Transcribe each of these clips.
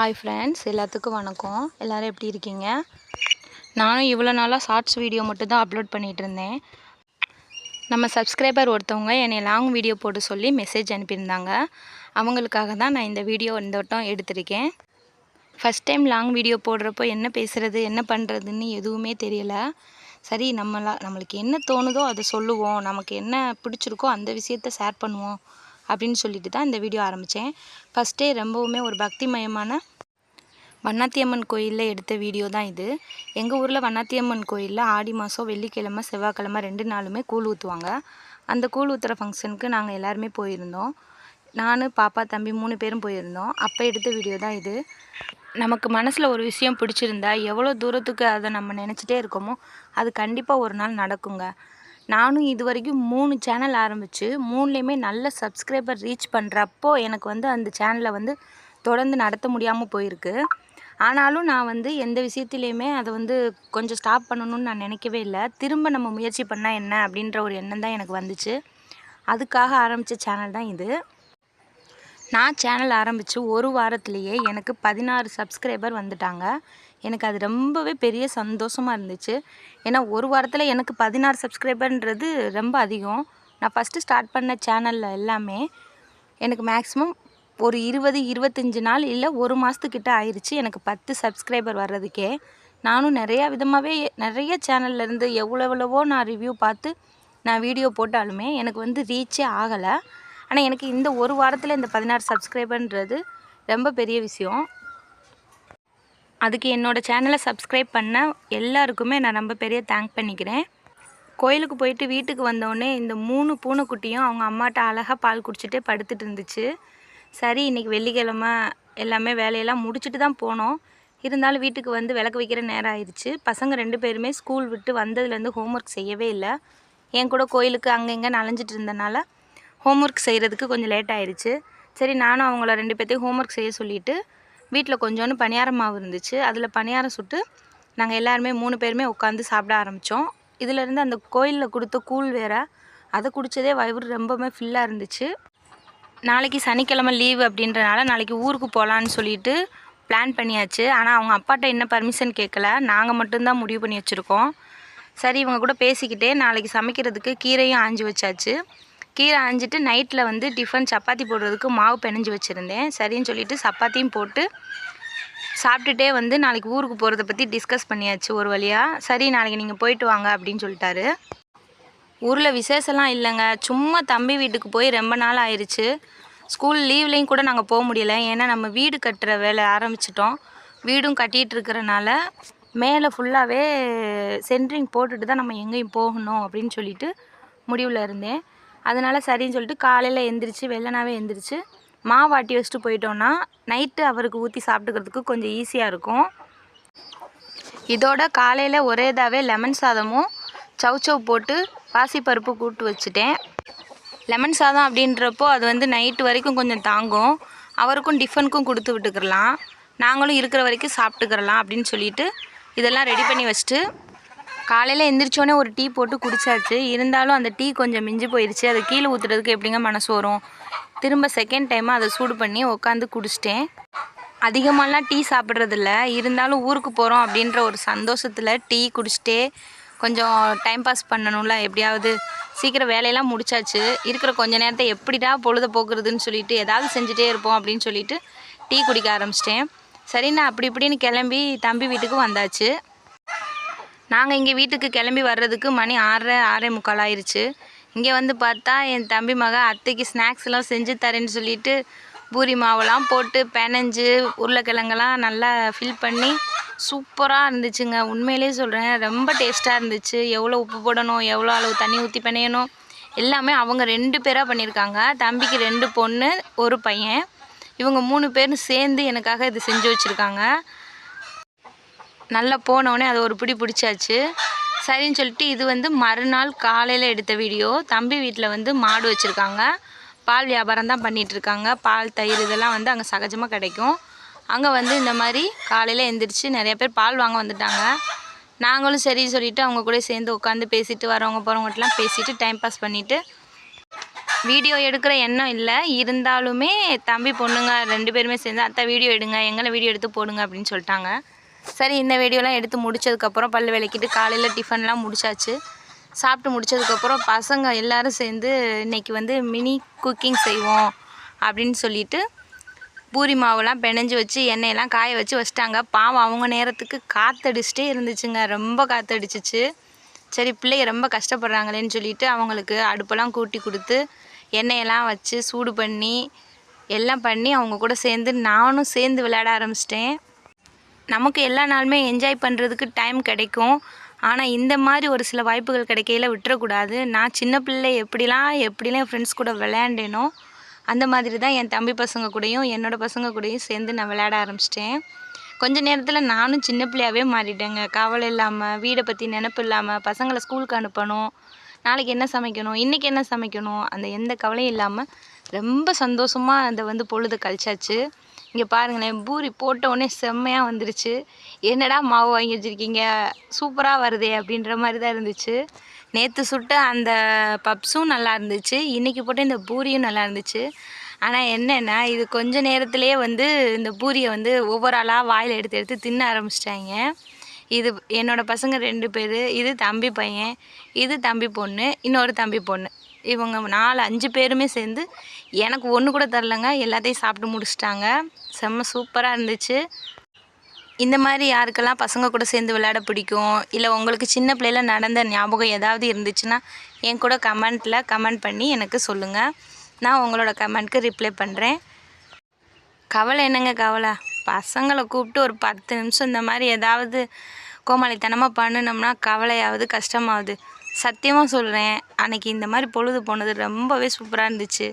Hi friends, எல்லாத்துக்கும் வணக்கம். எல்லோரும் எப்படி இருக்கீங்க? நானும் இவ்வளோ நாளாக ஷார்ட்ஸ் வீடியோ மட்டும் தான் அப்லோட் பண்ணிகிட்டு இருந்தேன். நம்ம சப்ஸ்கிரைபர் ஒருத்தவங்க என்னை லாங் வீடியோ போட்டு சொல்லி மெசேஜ் அனுப்பியிருந்தாங்க. அவங்களுக்காக தான் நான் இந்த வீடியோ இந்த வட்டம் எடுத்திருக்கேன். ஃபஸ்ட் டைம் லாங் வீடியோ போடுறப்போ என்ன பேசுகிறது என்ன பண்ணுறதுன்னு எதுவுமே தெரியல. சரி, நம்மளுக்கு என்ன தோணுதோ அதை சொல்லுவோம், நமக்கு என்ன பிடிச்சிருக்கோ அந்த விஷயத்த ஷேர் பண்ணுவோம் அப்படின்னு சொல்லிட்டு தான் இந்த வீடியோ ஆரம்பித்தேன். ஃபஸ்ட்டே ரொம்பவுமே ஒரு பக்திமயமான வண்ணாத்தியம்மன் கோயிலில் எடுத்த வீடியோ தான் இது. எங்கள் ஊரில் வண்ணாத்தியம்மன் கோயிலில் ஆடி மாதம் வெள்ளிக்கிழமை செவ்வாய்க்கிழமை 2 நாளுமே கூழ் ஊற்றுவாங்க. அந்த கூழ் ஊற்றுற ஃபங்க்ஷனுக்கு நாங்கள் எல்லாருமே போயிருந்தோம். நான், பாப்பா, தம்பி 3 பேரும் போயிருந்தோம். அப்போ எடுத்த வீடியோ தான் இது. நமக்கு மனசில் ஒரு விஷயம் பிடிச்சிருந்தா எவ்வளோ தூரத்துக்கு அதை நம்ம நினச்சிட்டே இருக்கோமோ அது கண்டிப்பாக ஒரு நாள் நடக்குங்க. நானும் இது வரைக்கும் 3 சேனல் ஆரம்பித்து 3லேயுமே நல்ல சப்ஸ்கிரைபர் ரீச் பண்ணுறப்போ எனக்கு அந்த சேனலை தொடர்ந்து நடத்த முடியாமல் போயிருக்கு. ஆனாலும் நான் எந்த விஷயத்துலையுமே அதை கொஞ்சம் ஸ்டாப் பண்ணணும்னு நான் நினைக்கவே இல்லை. திரும்ப நம்ம முயற்சி பண்ணால் என்ன அப்படின்ற ஒரு எண்ணம் தான் எனக்கு வந்துச்சு. அதுக்காக ஆரம்பித்த சேனல் தான் இது. நான் சேனல் ஆரம்பித்து ஒரு வாரத்திலேயே எனக்கு 16 சப்ஸ்கிரைபர் வந்துட்டாங்க. எனக்கு அது ரொம்பவே பெரிய சந்தோஷமாக இருந்துச்சு. ஏன்னா ஒரு வாரத்தில் எனக்கு 16 சப்ஸ்கிரைபர்ன்றது ரொம்ப அதிகம். நான் ஃபஸ்ட்டு ஸ்டார்ட் பண்ண சேனலில் எல்லாமே எனக்கு மேக்ஸிமம் ஒரு 20-25 நாள் இல்லை ஒரு மாதத்துக்கிட்ட ஆயிடுச்சு எனக்கு 10 சப்ஸ்கிரைபர் வர்றதுக்கே. நானும் நிறைய சேனல்லேருந்து எவ்வளவோ நான் ரிவ்யூ பார்த்து நான் வீடியோ போட்டாலுமே எனக்கு ரீச்சே ஆகலை. ஆனால் எனக்கு இந்த ஒரு வாரத்தில் இந்த 16 சப்ஸ்கிரைபர்ன்றது ரொம்ப பெரிய விஷயம். அதுக்கு என்னோடய சேனலை சப்ஸ்கிரைப் பண்ண எல்லாருக்குமே நான் ரொம்ப பெரிய தேங்க் பண்ணிக்கிறேன். கோயிலுக்கு போயிட்டு வீட்டுக்கு வந்தோடனே இந்த 3 பூனைக்குட்டியும் அவங்க அம்மாட்ட அழகாக பால் குடிச்சிட்டே படுத்துட்டு இருந்துச்சு. சரி, இன்றைக்கி வெள்ளிக்கிழமை எல்லாமே வேலையெல்லாம் முடிச்சுட்டு தான் போனோம். இருந்தாலும் வீட்டுக்கு விளக்கு வைக்கிற நேரம் ஆயிடுச்சு. பசங்க 2 பேருமே ஸ்கூல் விட்டு வந்ததுலேருந்து ஹோம்ஒர்க் செய்யவே இல்லை. என் கூட கோயிலுக்கு அங்கே இங்கே நனைஞ்சிட்டு இருந்தனால ஹோம்ஒர்க் செய்கிறதுக்கு கொஞ்சம் லேட் ஆயிடுச்சு. சரி, நானும் அவங்கள 2 பேர்த்தையும் ஹோம்ஒர்க் செய்ய சொல்லிவிட்டு வீட்டில் கொஞ்சோண்டு பணியாரம் மாவு இருந்துச்சு. அதில் பணியாரம் சுட்டு நாங்கள் எல்லாருமே 3 பேருமே உட்காந்து சாப்பிட ஆரம்பித்தோம். இதிலேருந்து அந்த கோயிலில் கொடுத்த கூழ் வேறு, அதை குடித்ததே வயிறு ரொம்பவுமே ஃபில்லாக இருந்துச்சு. நாளைக்கு சனிக்கிழமை லீவு அப்படின்றனால நாளைக்கு ஊருக்கு போகலான்னு சொல்லிட்டு பிளான் பண்ணியாச்சு. ஆனால் அவங்க அப்பாட்ட என்ன பர்மிஷன் கேட்கல. நாங்கள் மட்டும்தான் முடிவு பண்ணி வச்சுருக்கோம். சரி, இவங்க கூட பேசிக்கிட்டே நாளைக்கு சமைக்கிறதுக்கு கீரையும் ஆஞ்சி வச்சாச்சு. கீரை ஆஞ்சிட்டு நைட்டில் டிஃபன் சப்பாத்தி போடுறதுக்கு மாவு பிணைஞ்சி வச்சுருந்தேன். சரின்னு சொல்லிவிட்டு சப்பாத்தியும் போட்டு சாப்பிட்டுட்டே நாளைக்கு ஊருக்கு போகிறத பற்றி டிஸ்கஸ் பண்ணியாச்சு ஒரு வழியாக. சரி, நாளைக்கு நீங்கள் போயிட்டு வாங்க அப்படின்னு சொல்லிட்டாரு. ஊரில் விசேஷம்லாம் இல்லைங்க, சும்மா தம்பி வீட்டுக்கு போய் ரொம்ப நாள் ஆயிடுச்சு. ஸ்கூல் லீவ்லேயும் கூட நாங்கள் போக முடியலை. ஏன்னா நம்ம வீடு கட்டுற வேலை ஆரம்பிச்சிட்டோம். வீடும் கட்டிகிட்டு இருக்கிறனால மேலே ஃபுல்லாகவே சென்ட்ரிங் போட்டுட்டு தான் நம்ம எங்கேயும் போகணும் அப்படின்னு சொல்லிட்டு முடிவில் இருந்தேன். அதனால் சரின்னு சொல்லிட்டு காலையில் எந்திரிச்சு வெள்ளனாவே எந்திரிச்சு மாவு ஆட்டி வச்சுட்டு போயிட்டோன்னா நைட்டு அவருக்கு ஊற்றி சாப்பிட்டுக்கிறதுக்கு கொஞ்சம் ஈஸியாக இருக்கும். இதோட காலையில் ஒரே இதாகவே லெமன் சாதமும் சவுச்சவ் போட்டு பாசிப்பருப்பு கூட்டு வச்சுட்டேன். லெமன் சாதம் அப்படின்றப்போ அது நைட்டு வரைக்கும் கொஞ்சம் தாங்கும். அவருக்கும் டிஃபனுக்கும் கொடுத்து விட்டுக்கிறலாம், நாங்களும் இருக்கிற வரைக்கும் சாப்பிட்டுக்கிறலாம் அப்படின்னு சொல்லிட்டு இதெல்லாம் ரெடி பண்ணி வச்சுட்டு காலையில் எந்திரிச்சோடனே ஒரு டீ போட்டு குடித்தாச்சு. இருந்தாலும் அந்த டீ கொஞ்சம் மிஞ்சி போயிடுச்சு. அதை கீழே ஊற்றுறதுக்கு எப்படிங்க மனசு வரும். திரும்ப செகண்ட் டைமாக அதை சூடு பண்ணி உட்காந்து குடிச்சிட்டேன். அதிகமாகலாம் டீ சாப்பிட்றதில்ல, இருந்தாலும் ஊருக்கு போகிறோம் அப்படின்ற ஒரு சந்தோஷத்தில் டீ குடிச்சிட்டே கொஞ்சம் டைம் பாஸ் பண்ணணும்ல. எப்படியாவது சீக்கிரம் வேலையெல்லாம் முடிச்சாச்சு. இருக்கிற கொஞ்ச நேரத்தை எப்படிடா பொழுத போக்குறதுன்னு சொல்லிட்டு ஏதாவது செஞ்சுட்டே இருப்போம் அப்படின்னு சொல்லிட்டு டீ குடிக்க ஆரம்பிச்சிட்டேன். சரி, நான் அப்படி இப்படின்னு கிளம்பி தம்பி வீட்டுக்கு வந்தாச்சு. நாங்கள் இங்கே வீட்டுக்கு கிளம்பி வர்றதுக்கு மணி 6:45 ஆயிடுச்சு. இங்கே பார்த்தா என் தம்பி அத்தைக்கு ஸ்நாக்ஸ்லாம் செஞ்சு தரேன்னு சொல்லிட்டு பூரி மாவெல்லாம் போட்டு பிணைஞ்சு உருளைக்கிழங்கெல்லாம் நல்லா ஃபில் பண்ணி சூப்பராக இருந்துச்சுங்க. உண்மையிலே சொல்கிறேன், ரொம்ப டேஸ்ட்டாக இருந்துச்சு. எவ்வளோ உப்பு போடணும், எவ்வளோ அளவு தண்ணி ஊற்றி பிணையணும் எல்லாமே அவங்க 2 பேராக பண்ணியிருக்காங்க. தம்பிக்கு 2 பொண்ணு 1 பையன். இவங்க 3 பேரும் சேர்ந்து எனக்காக இது செஞ்சு வச்சுருக்காங்க. நல்லா போனோடனே அது ஒரு பிடிச்சாச்சு. சரின்னு சொல்லிட்டு இது மறுநாள் காலையில் எடுத்த வீடியோ. தம்பி வீட்டில் மாடு வச்சுருக்காங்க. பால் வியாபாரம் தான் பண்ணிகிட்ருக்காங்க. பால், தயிர் இதெல்லாம் அங்கே சகஜமாக கிடைக்கும். அங்கே இந்த மாதிரி காலையில் எழுந்திரிச்சு நிறைய பேர் பால் வாங்க வந்துட்டாங்க. நாங்களும் சரி சொல்லிவிட்டு அவங்க கூட சேர்ந்து உட்காந்து பேசிட்டு வரவங்க போகிறவங்கட்டலாம் பேசிவிட்டு டைம் பாஸ் பண்ணிவிட்டு வீடியோ எடுக்கிற எண்ணம் இல்லை, இருந்தாலுமே தம்பி பொண்ணுங்க 2 பேருமே சேர்ந்து அத்தை வீடியோ எடுங்க, எங்களை வீடியோ எடுத்து போடுங்க அப்படின்னு சொல்லிட்டாங்க. சரி இந்த வீடியோலாம் எடுத்து முடித்ததுக்கப்புறம் பல் விளக்கிட்டு காலையில் டிஃபன்லாம் முடிச்சாச்சு. சாப்பிட்டு முடித்ததுக்கப்புறம் பசங்க எல்லோரும் சேர்ந்து இன்றைக்கி வந்து மினி குக்கிங் செய்வோம் அப்படின்னு சொல்லிட்டு பூரி மாவுலாம் பெனஞ்சு வச்சு எண்ணெயெல்லாம் காய வச்சு வச்சிட்டாங்க. பாவம் அவங்க நேரத்துக்கு காற்றடிச்சிட்டே இருந்துச்சுங்க, ரொம்ப காற்றடிச்சிச்சு. சரி பிள்ளைங்க ரொம்ப கஷ்டப்படுறாங்களேன்னு சொல்லிட்டு அவங்களுக்கு அடுப்பெல்லாம் கூட்டி கொடுத்து எண்ணெயெல்லாம் வச்சு சூடு பண்ணி எல்லாம் பண்ணி அவங்க கூட சேர்ந்து நானும் சேர்ந்து விளையாட ஆரம்பிச்சிட்டேன். நமக்கு எல்லா நாளுமே என்ஜாய் பண்ணுறதுக்கு டைம் கிடைக்கும், ஆனால் இந்த மாதிரி ஒரு சில வாய்ப்புகள் கிடைக்கையில் விட்டுறக்கூடாது. நான் சின்ன பிள்ளை எப்படிலாம் என் ஃப்ரெண்ட்ஸ் கூட விளையாண்டேனோ அந்த மாதிரி தான் என் தம்பி பசங்க கூடயும் என்னோடய பசங்க கூடயும் சேர்ந்து நான் விளையாட ஆரம்பிச்சிட்டேன். கொஞ்ச நேரத்தில் நானும் சின்ன பிள்ளையாகவே மாறிட்டேங்க. கவலை இல்லாமல், வீடை பற்றி நினப்பு இல்லாமல், பசங்களை ஸ்கூலுக்கு அனுப்பணும், நாளைக்கு என்ன சமைக்கணும், இன்றைக்கி என்ன சமைக்கணும், அந்த எந்த கவலையும் இல்லாமல் ரொம்ப சந்தோஷமாக அதை வந்து பொழுது கழிச்சாச்சு. இங்கே பாருங்களேன், பூரி போட்ட உடனே செம்மையாக வந்துருச்சு. என்னடா மாவு வாங்கி வச்சுருக்கீங்க, சூப்பராக வருதே அப்படின்ற மாதிரி தான் இருந்துச்சு. நேற்று சுட்ட அந்த பப்ஸும் நல்லா இருந்துச்சு, இன்றைக்கி போட்ட இந்த பூரியும் நல்லா இருந்துச்சு. ஆனால் என்னென்னா இது கொஞ்ச நேரத்துலேயே வந்து இந்த பூரியை வந்து ஒவ்வொரு ஆளாக வாயில் எடுத்து எடுத்து தின்ன ஆரம்பிச்சிட்டாங்க. இது என்னோடய பசங்க 2 பேர், இது தம்பி பையன், இது தம்பி பொண்ணு, இன்னொரு தம்பி பொண்ணு. இவங்க 4-5 பேருமே சேர்ந்து எனக்கு ஒன்று கூட தரலைங்க, எல்லாத்தையும் சாப்பிட்டு முடிச்சிட்டாங்க. செம்ம சூப்பராக இருந்துச்சு. இந்த மாதிரி யாருக்கெல்லாம் பசங்க கூட சேர்ந்து விளையாட பிடிக்கும், இல்லை உங்களுக்கு சின்ன பிள்ளையில் நடந்த ஞாபகம் ஏதாவது இருந்துச்சுன்னா என் கூட கமெண்ட் பண்ணி எனக்கு சொல்லுங்கள். நான் உங்களோட கமெண்ட்க்கு ரிப்ளை பண்ணுறேன். கவலை என்னங்க கவலை, பசங்களை கூப்பிட்டு ஒரு 10 நிமிஷம் இந்த மாதிரி ஏதாவது கோமாளித்தனமாக பண்ணினோம்னா கவலையாவது கஷ்டமாகுது. சத்தியமாக சொல்கிறேன், அன்றைக்கி இந்த மாதிரி பொழுது போனது ரொம்பவே சூப்பராக இருந்துச்சு.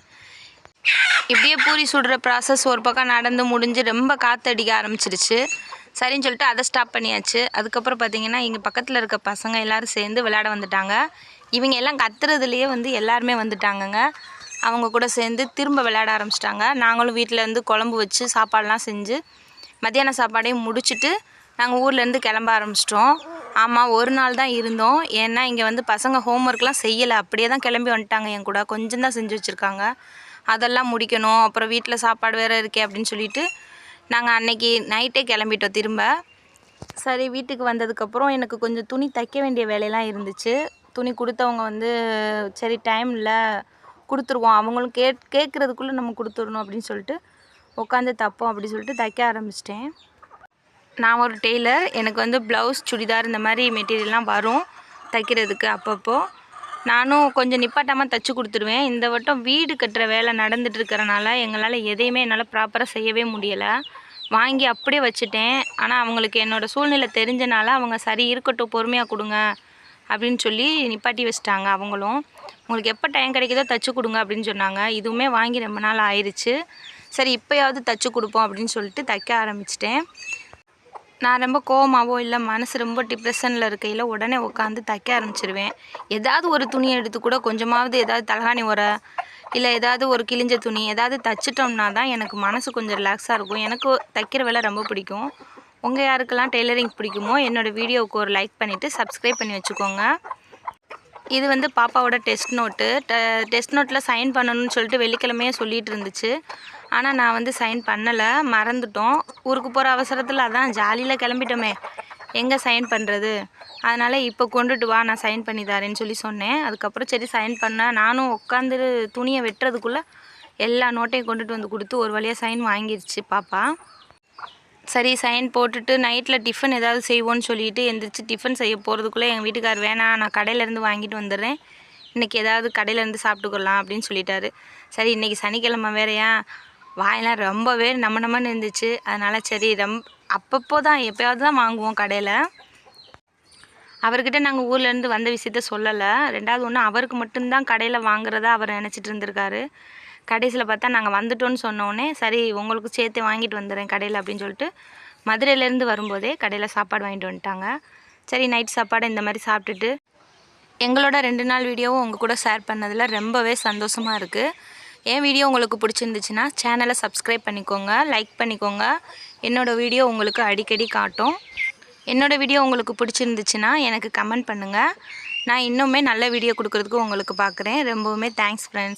இப்படியே பூரி சுடுற ப்ராசஸ் ஒரு பக்கம் நடந்து முடிஞ்சு ரொம்ப காற்றடிக்க ஆரம்பிச்சிருச்சு. சரின்னு சொல்லிட்டு அதை ஸ்டாப் பண்ணியாச்சு. அதுக்கப்புறம் பார்த்திங்கன்னா இங்கே பக்கத்தில் இருக்க பசங்க எல்லோரும் சேர்ந்து விளையாட வந்துட்டாங்க. இவங்க எல்லாம் கத்துறதுலேயே வந்து எல்லாருமே வந்துட்டாங்கங்க. அவங்க கூட சேர்ந்து திரும்ப விளையாட ஆரம்பிச்சிட்டாங்க. நாங்களும் வீட்டில் வந்து குழம்பு வச்சு சாப்பாடெலாம் செஞ்சு மத்தியான சாப்பாடையும் முடிச்சுட்டு நாங்கள் ஊர்லேருந்து கிளம்ப ஆரம்பிச்சிட்டோம். ஆமாம், ஒரு நாள் தான் இருந்தோம். ஏன்னா இங்கே வந்து பசங்க ஹோம்ஒர்க்லாம் செய்யலை, அப்படியே தான் கிளம்பி வந்துட்டாங்க. என் கூட கொஞ்சம் தான் செஞ்சு வச்சுருக்காங்க, அதெல்லாம் முடிக்கணும். அப்புறம் வீட்டில் சாப்பாடு வேறு இருக்கே அப்படின்னு சொல்லிட்டு நாங்கள் அன்றைக்கி நைட்டே கிளம்பிட்டோம் திரும்ப. சரி வீட்டுக்கு வந்ததுக்கப்புறம் எனக்கு கொஞ்சம் துணி தைக்க வேண்டிய வேலையெல்லாம் இருந்துச்சு. துணி கொடுத்தவங்க வந்து சரி டைம் இல்லை கொடுத்துருவோம், அவங்களும் கேட்குறதுக்குள்ளே நம்ம கொடுத்துடணும் அப்படின்னு சொல்லிட்டு உட்காந்து தைப்போம் அப்படி சொல்லிட்டு தைக்க ஆரம்பிச்சிட்டேன். நான் ஒரு டெய்லர், எனக்கு வந்து ப்ளவுஸ் சுடிதார் இந்த மாதிரி மெட்டீரியல்லாம் வரும் தைக்கிறதுக்கு. அப்பப்போ நானும் கொஞ்சம் நிப்பாட்டாமல் தைச்சி கொடுத்துருவேன். இந்த வட்டம் வீடு கட்டுற வேலை நடந்துட்டு இருக்கிறனால எங்களால் எதையுமே என்னால் ப்ராப்பராக செய்யவே முடியலை. வாங்கி அப்படியே வச்சுட்டேன். ஆனால் அவங்களுக்கு என்னோடய சூழ்நிலை தெரிஞ்சனால அவங்க சரி இருக்கட்டும், பொறுமையாக கொடுங்க அப்படின்னு சொல்லி நிப்பாட்டி வச்சிட்டாங்க. அவங்களும் உங்களுக்கு எப்போ டைம் கிடைக்குதோ தைச்சி கொடுங்க அப்படின்னு சொன்னாங்க. இதுவுமே வாங்கி ரொம்ப நாள் ஆயிடுச்சு. சரி இப்போயாவது தைச்சி கொடுப்போம் அப்படின்னு சொல்லிட்டு தைக்க ஆரம்பிச்சிட்டேன். நான் ரொம்ப கோவமாகவோ இல்லை மனசு ரொம்ப டிப்ரெஷனில் இருக்கையில் உடனே உட்காந்து தைக்க ஆரம்பிச்சிருவேன். ஏதாவது ஒரு துணியை எடுத்து கூட கொஞ்சமாவது ஏதாவது தலகாணி உரை இல்லை ஏதாவது ஒரு கிழிஞ்ச துணி ஏதாவது தைச்சிட்டோம்னா தான் எனக்கு மனசு கொஞ்சம் ரிலாக்ஸாக இருக்கும். எனக்கு தைக்கிற வேலை ரொம்ப பிடிக்கும். உங்கள் யாருக்கெல்லாம் டெய்லரிங் பிடிக்குமோ என்னோடய வீடியோவுக்கு ஒரு லைக் பண்ணிவிட்டு சப்ஸ்கிரைப் பண்ணி வச்சுக்கோங்க. இது வந்து பாப்பாவோட டெஸ்ட் நோட்டு. டெஸ்ட் நோட்டில் சைன் பண்ணணும்னு சொல்லிட்டு வெள்ளிக்கிழமையே சொல்லிகிட்டு இருந்துச்சு. ஆனால் நான் வந்து சைன் பண்ணலை, மறந்துட்டோம். ஊருக்கு போகிற அவசரத்தில் அதான் ஜாலியில் கிளம்பிட்டோமே, எங்கே சைன் பண்ணுறது, அதனால் இப்போ கொண்டுட்டு வா நான் சைன் பண்ணி தரேன்னு சொல்லி சொன்னேன். அதுக்கப்புறம் சரி சைன் பண்ணேன். நானும் உட்காந்து துணியை வெட்டுறதுக்குள்ளே எல்லா நோட்டையும் கொண்டுட்டு வந்து கொடுத்து ஒரு வழியாக சைன் வாங்கிடுச்சு பாப்பா. சரி சைன் போட்டுட்டு நைட்டில் டிஃபன் ஏதாவது செய்வோன்னு சொல்லிட்டு எந்திரிச்சு டிஃபன் செய்ய போகிறதுக்குள்ளே எங்கள் வீட்டுக்கார் வேணாம் நான் கடையிலேருந்து வாங்கிட்டு வந்துடுறேன், இன்றைக்கி ஏதாவது கடையிலேருந்து சாப்பிட்டுக்கலாம் அப்படின்னு சொல்லிட்டாரு. சரி இன்றைக்கி சனிக்கிழமை வேறையா, வாயெல்லாம் ரொம்பவே நம்மன்னு இருந்துச்சு. அதனால் சரி அப்பப்போ தான் எப்போயாவது தான் வாங்குவோம் கடையில். அவர்கிட்ட நாங்கள் ஊர்லேருந்து வந்த விஷயத்த சொல்லலை. ரெண்டாவது ஒன்று அவருக்கு மட்டும்தான் கடையில் வாங்குறதா அவர் நினச்சிட்டு இருந்திருக்காரு. கடைசியில் பார்த்தா நாங்கள் வந்துட்டோன்னு சொன்னோடனே சரி உங்களுக்கு சேர்த்து வாங்கிட்டு வந்துடுறேன் கடையில் அப்படின்னு சொல்லிட்டு மதுரையிலேருந்து வரும்போதே கடையில் சாப்பாடு வாங்கிட்டு வந்துட்டாங்க. சரி நைட் சாப்பாடு இந்த மாதிரி சாப்பிட்டுட்டு எங்களோட 2 நாள் வீடியோவும் உங்கள் கூட ஷேர் பண்ணதில் ரொம்பவே சந்தோஷமாக இருக்குது. என் வீடியோ உங்களுக்கு பிடிச்சிருந்துச்சுன்னா சேனலை சப்ஸ்கிரைப் பண்ணிக்கோங்க, லைக் பண்ணிக்கோங்க. என்னோடய வீடியோ உங்களுக்கு அடிக்கடி காட்டும். என்னோடய வீடியோ உங்களுக்கு பிடிச்சிருந்துச்சுன்னா எனக்கு கமெண்ட் பண்ணுங்கள். நான் இன்னுமே நல்ல வீடியோ கொடுக்குறதுக்கு உங்களுக்கு பார்க்குறேன். ரொம்பவுமே தேங்க்ஸ் ஃப்ரெண்ட்ஸ்.